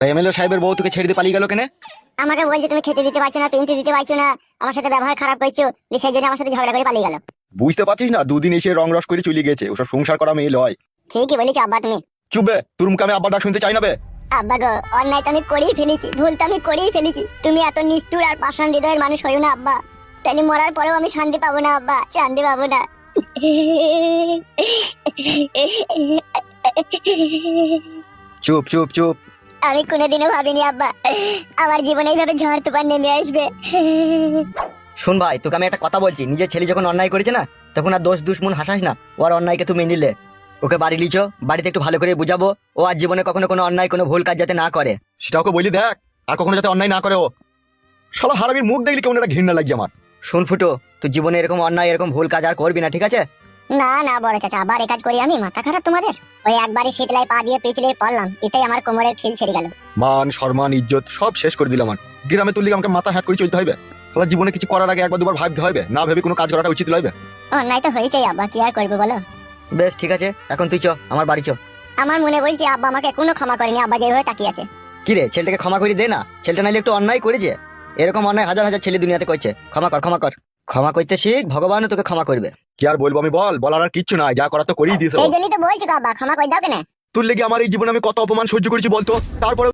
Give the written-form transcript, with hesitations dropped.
MLA সাহেবের বউ তোকে ছেড়ে দিয়ে পালিয়ে গেল কেন? আমাকে বলছে তুমি খেতে দিতে পারছো না, পেনতে দিতে পারছো না, আমার সাথে ব্যবহার খারাপ করছো, সেই জন্য আমার সাথে ঝগড়া করে পালিয়ে গেল। বুঝতে পারছিস না, দুদিন এসে রং রস করে চলে গেছে, ওসব সংসার করা মেয়ে লয়। ঠিকই বলেছো আব্বা তুমি। চুপবে, তোর মুখে আমি আব্বা ডাক শুনতে চাই না বে। আব্বা গো, অন্যায় তো আমি করেই ফেলেছি, ভুল তো আমি করেই ফেলেছি, তুমি এত নিষ্ঠুর আর পাষাণ হৃদয়ের মানুষ হইও না আব্বা, তাহলে মরার পরেও আমি শান্তি পাবো না আব্বা, শান্তি পাবো না। চুপ চুপ চুপ। আমি কোনোদিনও ভাবিনি আব্বা আমার জীবনে এইভাবে ঝড় তুফান নেমে আসবে। শুন ভাই, তোকে আমি একটা কথা বলছি, নিজের ছেলে যখন অন্যায় করেছে না, তখন আর দোষ দুশ্মন হাসাস না। ওর অন্যায়কে তুমি মেনে নিলে, ওকে বাড়ি লিচো, বাড়িতে একটু ভালো করে বুঝাবো, ও আর জীবনে কখনো কোনো অন্যায় কোনো ভুল কাজ যাতে না করে। সেটা ওকে বলি দেখ, আর কখনো যাতে অন্যায় না করে ও। শালা হারামির মুখ দেখলি কেমন একটা ঘৃণা লাগছে আমার। শুন ফুটো, তুই জীবনে এরকম অন্যায় এরকম ভুল কাজ আর করবি না, ঠিক আছে? না না বড় চাচা, আবার এ কাজ করি আমি? মাথা খারাপ তোমাদের? ওই একবারই শীতলায় পা দিয়ে পিছলে পড়লাম, এটাই আমার কোমরের খিল ছেড়ে গেল। মান সম্মান ইজ্জত সব শেষ করে দিলাম। আমার গ্রামে তুললি আমাকে মাথা হ্যাট করে চলতে হবে। শালা জীবনে কিছু করার আগে একবার দুবার ভাবতে হবে, না ভেবে কোনো কাজ করাটা উচিত নয় বে। অন্যায় তো হয়েছেই আব্বা, কি আর করবো বলো। বেশ ঠিক আছে, এখন তুই চ আমার বাড়ি চ। আমার মনে বলছে আব্বা আমাকে কোনো ক্ষমা করেনি, আব্বা যেভাবে তাকিয়ে আছে। কি রে, ছেলেটাকে ক্ষমা করে দে না, ছেলেটা নাইলে একটু অন্যায় করেছে, এরকম অন্যায় হাজার হাজার ছেলে দুনিয়াতে করছে। ক্ষমা কর, ক্ষমা কর, ক্ষমা করতে শিখ, ভগবানও তোকে ক্ষমা করবে। কি আর বলবো আমি, বল, বলার আর কিচ্ছু নাই, যা করার তো করেই দিয়েছে। সেই জন্যই তো বলছি গো আব্বা, ক্ষমা করে দাও কেন? তোর লেগে আমার এই জীবনে আমি কত অপমান সহ্য করেছি বলতো, তারপরে